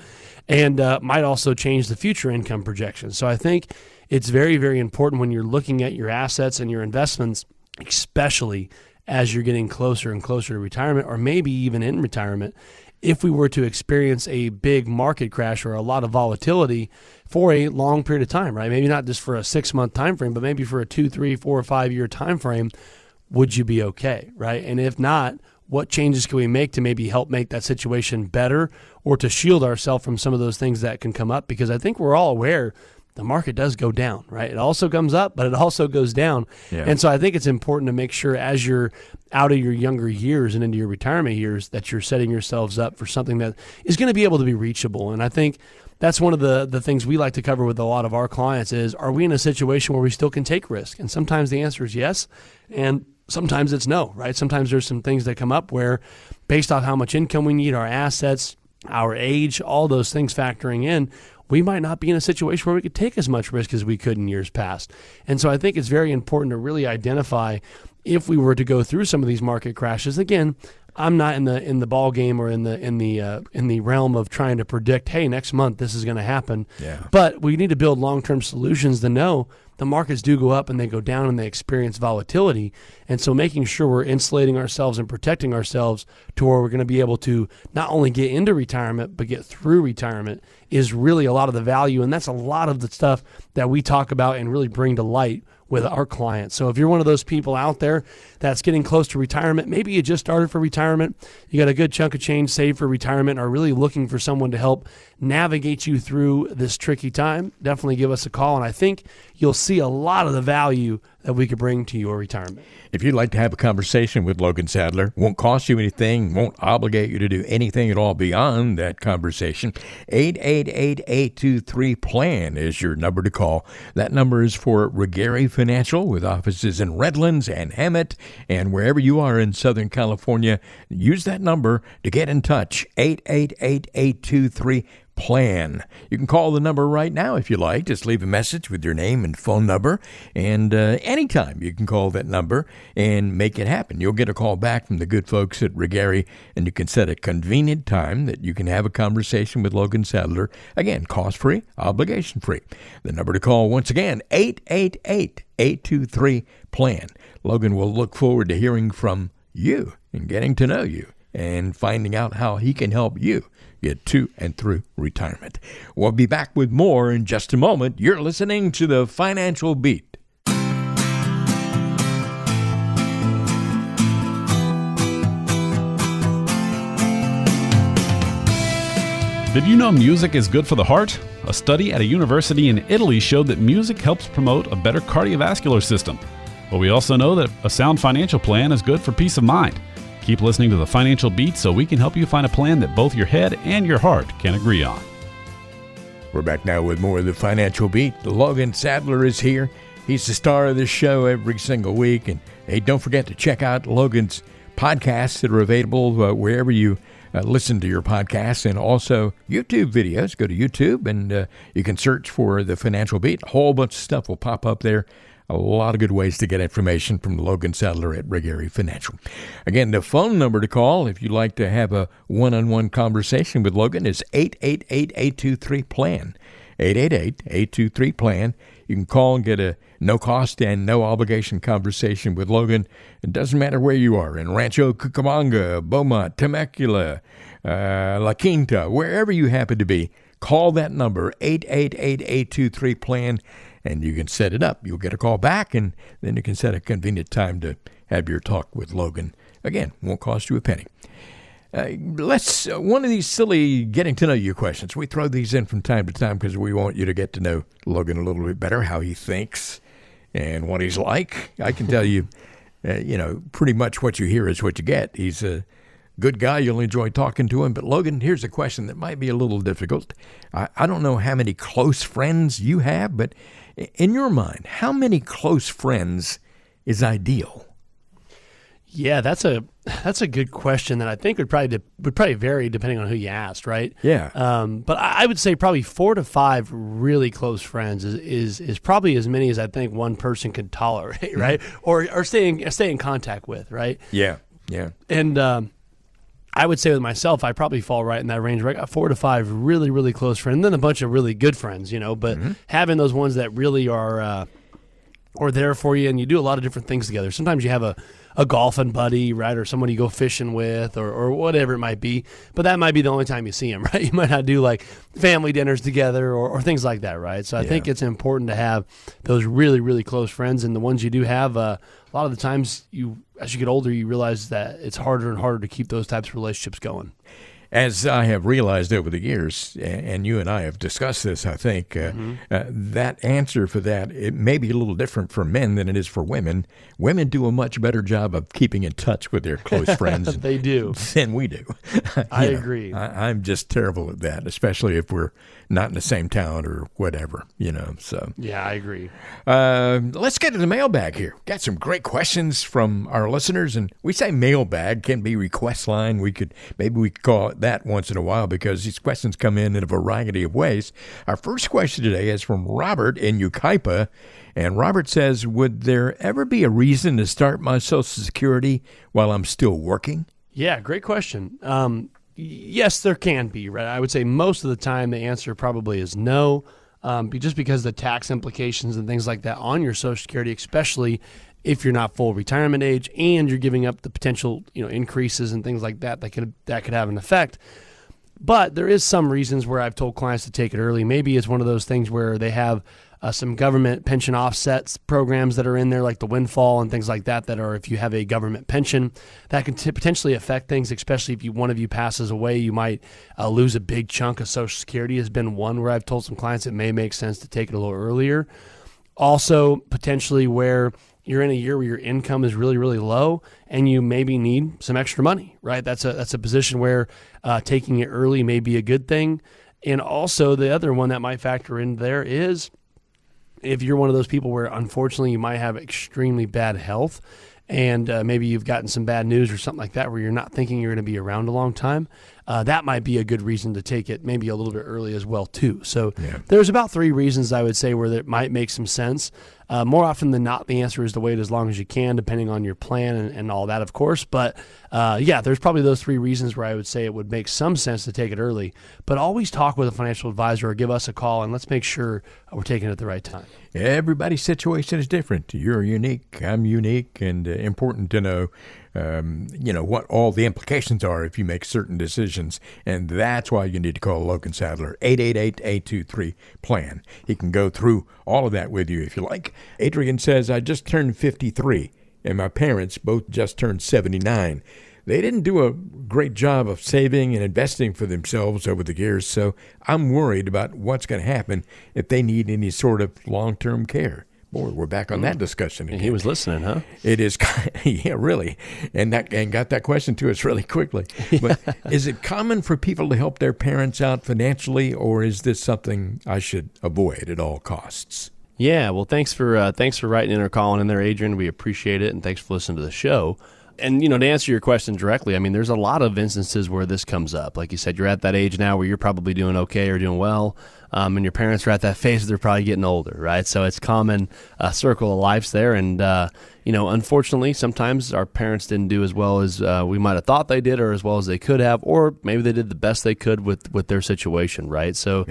and might also change the future income projections. So I think it's very, very important when you're looking at your assets and your investments, especially as you're getting closer and closer to retirement, or maybe even in retirement, if we were to experience a big market crash or a lot of volatility for a long period of time, right? Maybe not just for a 6-month time frame, but maybe for a 2, 3, 4, or 5 year time frame, would you be okay, right? And if not, what changes can we make to maybe help make that situation better or to shield ourselves from some of those things that can come up? Because I think we're all aware the market does go down, right? It also comes up, but it also goes down. Yeah. And so I think it's important to make sure as you're out of your younger years and into your retirement years that you're setting yourselves up for something that is going to be able to be reachable. And I think that's one of the things we like to cover with a lot of our clients is, are we in a situation where we still can take risk? And sometimes the answer is yes. And sometimes it's no, right? Sometimes there's some things that come up where based off how much income we need, our assets, our age, all those things factoring in, we might not be in a situation where we could take as much risk as we could in years past. And so I think it's very important to really identify if we were to go through some of these market crashes. Again, I'm not in the ball game or in the realm of trying to predict, hey, next month this is going to happen. Yeah. But we need to build long-term solutions to know the markets do go up and they go down and they experience volatility. And so making sure we're insulating ourselves and protecting ourselves to where we're going to be able to not only get into retirement, but get through retirement is really a lot of the value. And that's a lot of the stuff that we talk about and really bring to light with our clients. So if you're one of those people out there that's getting close to retirement, maybe you just started for retirement, you got a good chunk of change saved for retirement, are really looking for someone to help navigate you through this tricky time, definitely give us a call. And I think you'll see a lot of the value that we could bring to your retirement. If you'd like to have a conversation with Logan Sadler, won't cost you anything, won't obligate you to do anything at all beyond that conversation, 888-823-PLAN is your number to call. That number is for Regary Financial with offices in Redlands and Hemet, and wherever you are in Southern California, use that number to get in touch, 888-823-PLAN. plan. You can call the number right now if you like. Just leave a message with your name and phone number. And anytime you can call that number and make it happen. You'll get a call back from the good folks at Regari, and you can set a convenient time that you can have a conversation with Logan Sadler. Again, cost-free, obligation-free. The number to call, once again, 888-823-PLAN. Logan will look forward to hearing from you and getting to know you and finding out how he can help you get to and through retirement. We'll be back with more in just a moment. You're listening to The Financial Beat. Did you know music is good for the heart? A study at a university in Italy showed that music helps promote a better cardiovascular system. But we also know that a sound financial plan is good for peace of mind. Keep listening to The Financial Beat so we can help you find a plan that both your head and your heart can agree on. We're back now with more of The Financial Beat. Logan Sadler is here. He's the star of this show every single week. And hey, don't forget to check out Logan's podcasts that are available wherever you listen to your podcasts, and also YouTube videos. Go to YouTube and you can search for The Financial Beat. A whole bunch of stuff will pop up there. A lot of good ways to get information from Logan Sadler at Regari Financial. Again, the phone number to call if you'd like to have a one-on-one conversation with Logan is 888-823-PLAN. 888-823-PLAN. You can call and get a no-cost and no-obligation conversation with Logan. It doesn't matter where you are, in Rancho Cucamonga, Beaumont, Temecula, La Quinta, wherever you happen to be. Call that number, 888-823-PLAN, and you can set it up. You'll get a call back, and then you can set a convenient time to have your talk with Logan. Again, won't cost you a penny. Let's one of these silly getting to know you questions. We throw these in from time to time because we want you to get to know Logan a little bit better, how he thinks and what he's like. I can tell you, pretty much what you hear is what you get. He's a good guy. You'll enjoy talking to him. But Logan, here's a question that might be a little difficult. I don't know how many close friends you have, but in your mind, how many close friends is ideal? Yeah, that's a good question that I think would probably vary depending on who you asked, right? Yeah. But I would say probably 4 to 5 really close friends is probably as many as I think one person could tolerate, right? Or stay in contact with, right? Yeah. Yeah. And I would say with myself, I probably fall right in that range. Right, 4 to 5 really, really close friends, and then a bunch of really good friends, But having those ones that really are there for you, and you do a lot of different things together. Sometimes you have a golfing buddy, right, or someone you go fishing with, or whatever it might be. But that might be the only time you see them, right? You might not do like family dinners together or things like that, right? So I think it's important to have those really, really close friends, and the ones you do have. A lot of the times, as you get older, you realize that it's harder and harder to keep those types of relationships going. As I have realized over the years, and you and I have discussed this, I think, that answer for that, it may be a little different for men than it is for women. Women do a much better job of keeping in touch with their close friends they do. Than we do. I agree. I'm just terrible at that, especially if we're not in the same town or whatever, so. Yeah, I agree. Let's get to the mailbag here. Got some great questions from our listeners, and we say mailbag, can be request line. Maybe we could call it that once in a while because these questions come in a variety of ways. Our first question today is from Robert in Yucaipa, and Robert says, would there ever be a reason to start my Social Security while I'm still working? Yeah, great question. Yes, there can be, right? I would say most of the time the answer probably is no, just because the tax implications and things like that on your Social Security, especially if you're not full retirement age and you're giving up the potential, increases and things like that could have an effect. But there is some reasons where I've told clients to take it early. Maybe it's one of those things where they have some government pension offsets programs that are in there, like the windfall and things like that are, if you have a government pension, that can potentially affect things, especially if one of you passes away, you might lose a big chunk of Social Security. Has been one where I've told some clients it may make sense to take it a little earlier. Also, potentially where you're in a year where your income is really, really low and you maybe need some extra money, right? That's a position where taking it early may be a good thing. And also the other one that might factor in there is if you're one of those people where unfortunately you might have extremely bad health and maybe you've gotten some bad news or something like that where you're not thinking you're going to be around a long time, that might be a good reason to take it maybe a little bit early as well too. So there's about 3 reasons I would say where it might make some sense. More often than not, the answer is to wait as long as you can, depending on your plan and all that, of course. But there's probably those 3 reasons where I would say it would make some sense to take it early. But always talk with a financial advisor or give us a call, and let's make sure we're taking it at the right time. Everybody's situation is different. You're unique. I'm unique, and important to know, what all the implications are if you make certain decisions. And that's why you need to call Logan Sadler, 888-823-PLAN. He can go through all of that with you if you like. Adrian says, I just turned 53, and my parents both just turned 79. They didn't do a great job of saving and investing for themselves over the years, so I'm worried about what's going to happen if they need any sort of long-term care. Boy, we're back on that discussion again. He was listening, huh? It is, yeah, really, and got that question to us really quickly. But is it common for people to help their parents out financially, or is this something I should avoid at all costs? Yeah, well, thanks for writing in or calling in there, Adrian. We appreciate it, and thanks for listening to the show. And, to answer your question directly, I mean, there's a lot of instances where this comes up. Like you said, you're at that age now where you're probably doing okay or doing well, and your parents are at that phase they're probably getting older, right? So it's common circle of life's there. And, unfortunately, sometimes our parents didn't do as well as we might have thought they did or as well as they could have, or maybe they did the best they could with their situation, right? So,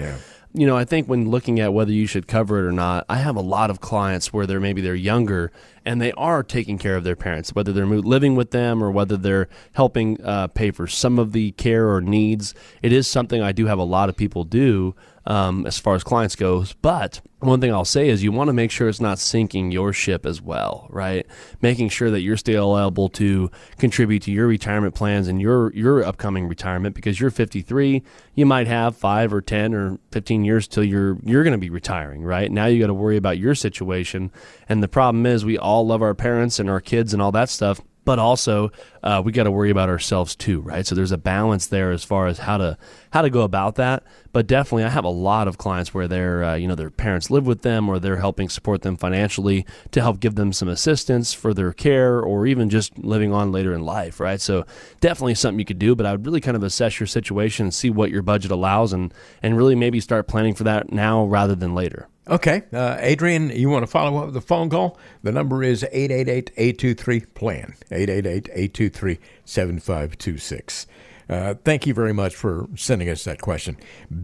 I think when looking at whether you should cover it or not, I have a lot of clients where they're younger and they are taking care of their parents, whether they're living with them or whether they're helping pay for some of the care or needs. It is something I do have a lot of people do as far as clients goes. But one thing I'll say is you want to make sure it's not sinking your ship as well, right? Making sure that you're still able to contribute to your retirement plans and your upcoming retirement, because you're 53, you might have 5 or 10 or 15 years till you're going to be retiring, right? Now you got to worry about your situation. And the problem is we all love our parents and our kids and all that stuff, but also we got to worry about ourselves too, right? So there's a balance there as far as how to go about that. But definitely, I have a lot of clients where their parents live with them, or they're helping support them financially to help give them some assistance for their care, or even just living on later in life, right? So definitely something you could do, but I would really kind of assess your situation and see what your budget allows, and really maybe start planning for that now rather than later. Okay. Adrian, you want to follow up with a phone call? The number is 888-823-PLAN, 888-823-7526. Thank you very much for sending us that question.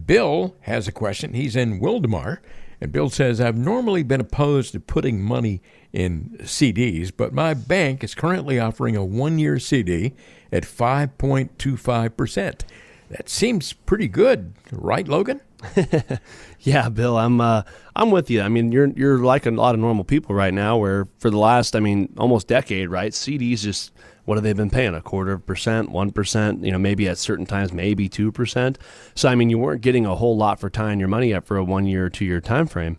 Bill has a question. He's in Wildemar, and Bill says, I've normally been opposed to putting money in CDs, but my bank is currently offering a 1-year CD at 5.25%. That seems pretty good, right, Logan? Yeah, Bill, I'm with you. I mean, you're like a lot of normal people right now, where for the last, almost decade, right? CDs just, what have they been paying? 0.25%, 1%, maybe at certain times, maybe 2%. So, you weren't getting a whole lot for tying your money up for a 1 year or 2 year time frame.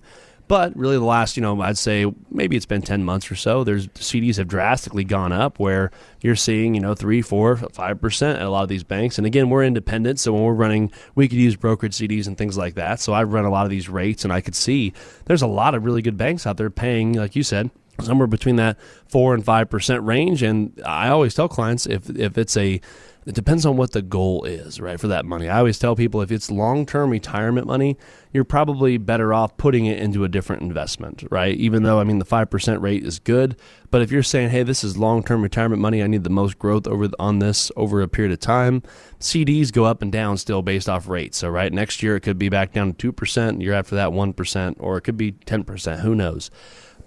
But really the last, I'd say maybe it's been 10 months or so, CDs have drastically gone up where you're seeing, 3, 4, 5% at a lot of these banks. And again, we're independent. So when we're running, we could use brokered CDs and things like that. So I've run a lot of these rates, and I could see there's a lot of really good banks out there paying, like you said, somewhere between that 4 and 5% range. And I always tell clients if it depends on what the goal is, right, for that money. I always tell people if it's long-term retirement money, you're probably better off putting it into a different investment, right? Even though, the 5% rate is good. But if you're saying, hey, this is long-term retirement money, I need the most growth on this over a period of time, CDs go up and down still based off rates. So, right, next year it could be back down to 2%, year after that 1%, or it could be 10%, who knows?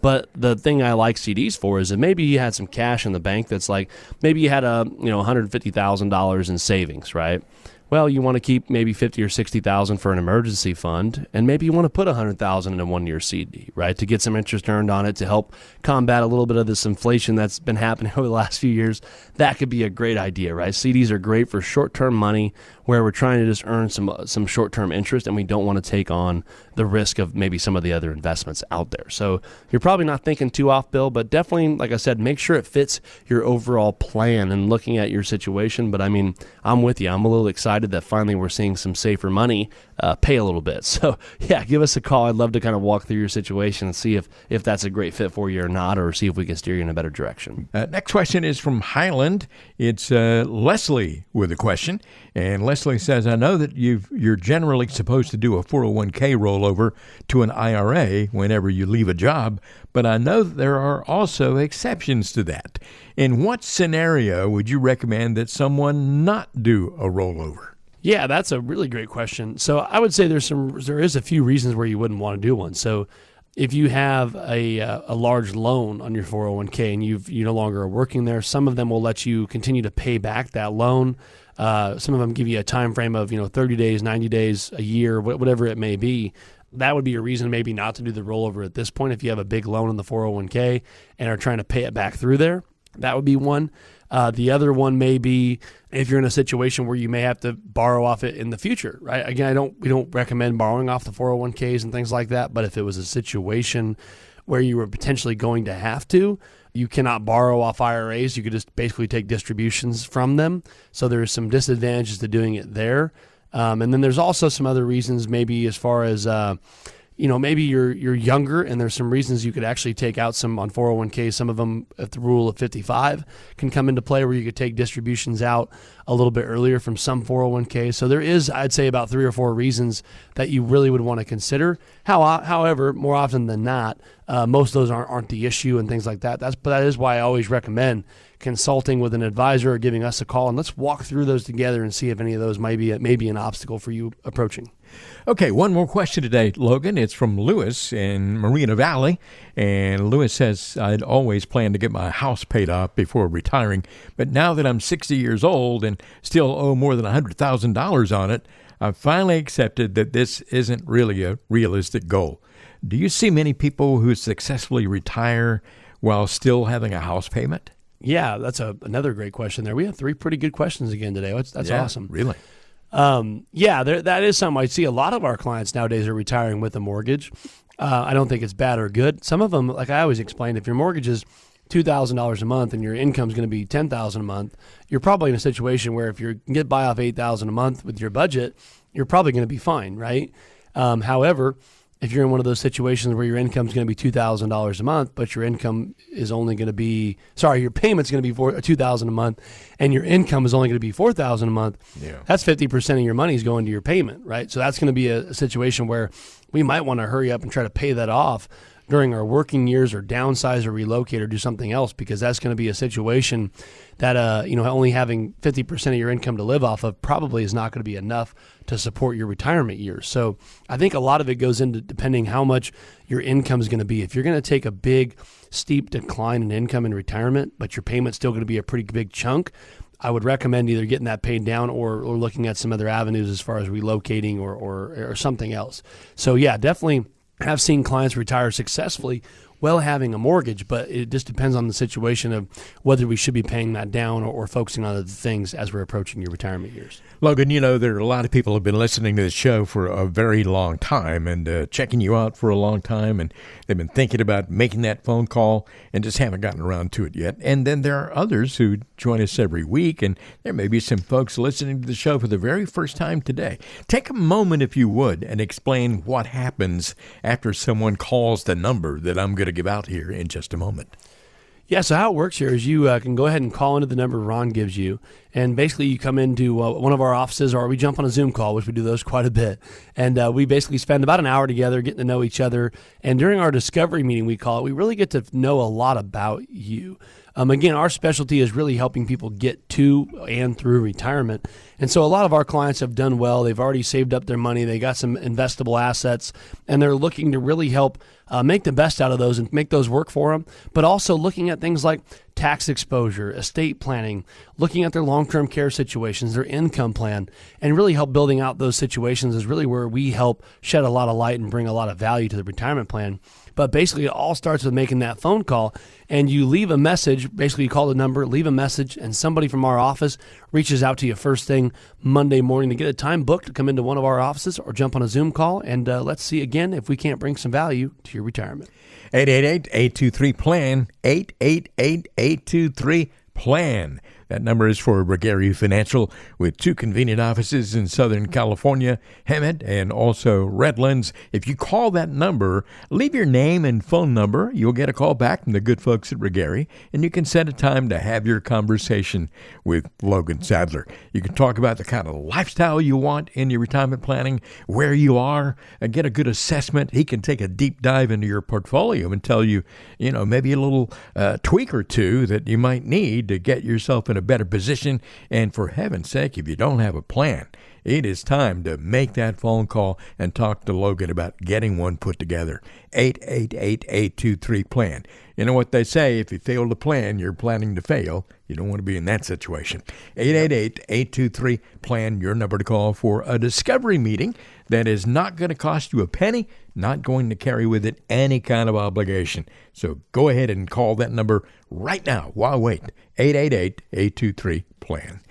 But the thing I like CDs for is that maybe you had some cash in the bank that's like, maybe you had $150,000 in savings, right? Well, you want to keep maybe $50,000 or $60,000 for an emergency fund, and maybe you want to put $100,000 in a 1-year CD, right, to get some interest earned on it to help combat a little bit of this inflation that's been happening over the last few years. That could be a great idea, right? CDs are great for short-term money where we're trying to just earn some short-term interest, and we don't want to take on the risk of maybe some of the other investments out there. So you're probably not thinking too off, Bill, but definitely, like I said, make sure it fits your overall plan and looking at your situation. But I'm with you. I'm a little excited excited that finally we're seeing some safer money pay a little bit. So yeah, give us a call. I'd love to kind of walk through your situation and see if that's a great fit for you or not, or see if we can steer you in a better direction. Next question is from Highland. It's Leslie with a question. And Leslie says, I know that you're generally supposed to do a 401k rollover to an IRA whenever you leave a job, but I know that there are also exceptions to that. In what scenario would you recommend that someone not do a rollover? Yeah, that's a really great question. So I would say there is a few reasons where you wouldn't want to do one. So if you have a large loan on your 401k and you no longer are working there, some of them will let you continue to pay back that loan. Some of them give you a time frame of 30 days, 90 days, a year, whatever it may be. That would be a reason maybe not to do the rollover at this point if you have a big loan in the 401k and are trying to pay it back through there. That would be one. The other one may be if you're in a situation where you may have to borrow off it in the future, right? Again, we don't recommend borrowing off the 401ks and things like that, but if it was a situation where you were potentially going to have to, you cannot borrow off IRAs. You could just basically take distributions from them. So there's some disadvantages to doing it there. And then there's also some other reasons, maybe as far as maybe you're younger and there's some reasons you could actually take out some on 401k. Some of them, at the rule of 55, can come into play where you could take distributions out a little bit earlier from some 401k. So there is, I'd say, about 3 or 4 reasons that you really would want to consider. However, more often than not, most of those aren't the issue and things like that. That is why I always recommend consulting with an advisor or giving us a call, and let's walk through those together and see if any of those might be an obstacle for you approaching. Okay, one more question today, Logan. It's from Lewis in Marina Valley. And Lewis says, I'd always planned to get my house paid off before retiring, but now that I'm 60 years old and still owe more than $100,000 on it, I've finally accepted that this isn't really a realistic goal. Do you see many people who successfully retire while still having a house payment? Yeah, that's another great question there. We have 3 pretty good questions again today. That's awesome. Really? That is something I see. A lot of our clients nowadays are retiring with a mortgage. I don't think it's bad or good. Some of them, like I always explain, if your mortgage is $2,000 a month and your income is going to be $10,000 a month, you're probably in a situation where if you can get by off $8,000 a month with your budget, you're probably going to be fine, right? However, if you're in one of those situations where your income is going to be $2,000 a month, but your income is only going to be, your payment's going to be $2,000 a month, and your income is only going to be $4,000 a month, that's 50% of your money is going to your payment, right? So that's going to be a situation where we might want to hurry up and try to pay that off during our working years, or downsize or relocate or do something else, because that's going to be a situation that only having 50% of your income to live off of probably is not going to be enough to support your retirement years. So I think a lot of it goes into depending how much your income is going to be. If you're going to take a big, steep decline in income in retirement, but your payment's still going to be a pretty big chunk, I would recommend either getting that paid down or looking at some other avenues as far as relocating or something else. So yeah, definitely have seen clients retire successfully while having a mortgage, but it just depends on the situation of whether we should be paying that down or focusing on other things as we're approaching your retirement years. Logan, there are a lot of people who have been listening to this show for a very long time and checking you out for a long time, and they've been thinking about making that phone call and just haven't gotten around to it yet. And then there are others who join us every week, and there may be some folks listening to the show for the very first time today. Take a moment, if you would, and explain what happens after someone calls the number that I'm going to give out here in just a moment. Yeah, so how it works here is you can go ahead and call into the number Ron gives you, and basically you come into one of our offices, or we jump on a Zoom call, which we do those quite a bit, and we basically spend about an hour together getting to know each other, and during our discovery meeting, we call it, we really get to know a lot about you. Again, our specialty is really helping people get to and through retirement. And so a lot of our clients have done well. They've already saved up their money. They got some investable assets, and they're looking to really help make the best out of those and make those work for them, but also looking at things like tax exposure, estate planning, looking at their long-term care situations, their income plan, and really help building out those situations is really where we help shed a lot of light and bring a lot of value to the retirement plan. But basically, it all starts with making that phone call, and you leave a message. Basically, you call the number, leave a message, and somebody from our office reaches out to you first thing Monday morning to get a time booked to come into one of our offices or jump on a Zoom call, and let's see again if we can't bring some value to your retirement. 888-823-PLAN, 888-823-PLAN. That number is for Regary Financial, with 2 convenient offices in Southern California, Hemet, and also Redlands. If you call that number, leave your name and phone number. You'll get a call back from the good folks at Regary, and you can set a time to have your conversation with Logan Sadler. You can talk about the kind of lifestyle you want in your retirement planning, where you are, and get a good assessment. He can take a deep dive into your portfolio and tell you, maybe a little tweak or two that you might need to get yourself in a better position. And for heaven's sake, if you don't have a plan, it is time to make that phone call and talk to Logan about getting one put together. 888-823-PLAN. You know what they say, if you fail to plan, you're planning to fail. You don't want to be in that situation. 888-823-PLAN, your number to call for a discovery meeting that is not going to cost you a penny, not going to carry with it any kind of obligation. So go ahead and call that number right now. Why wait? 888-823-PLAN.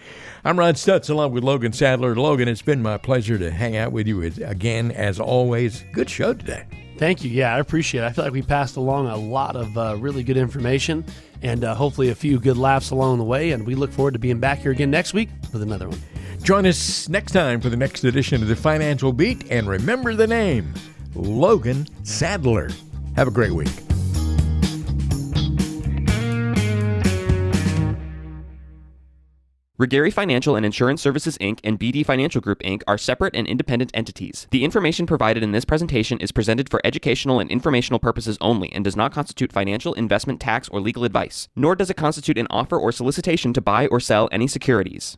I'm Ron Stutz along with Logan Sadler. Logan, it's been my pleasure to hang out with you again, as always. Good show today. Thank you. Yeah, I appreciate it. I feel like we passed along a lot of really good information and hopefully a few good laughs along the way. And we look forward to being back here again next week with another one. Join us next time for the next edition of the Financial Beat. And remember the name, Logan Sadler. Have a great week. Regary Financial and Insurance Services, Inc. and BD Financial Group, Inc. are separate and independent entities. The information provided in this presentation is presented for educational and informational purposes only and does not constitute financial, investment, tax, or legal advice, nor does it constitute an offer or solicitation to buy or sell any securities.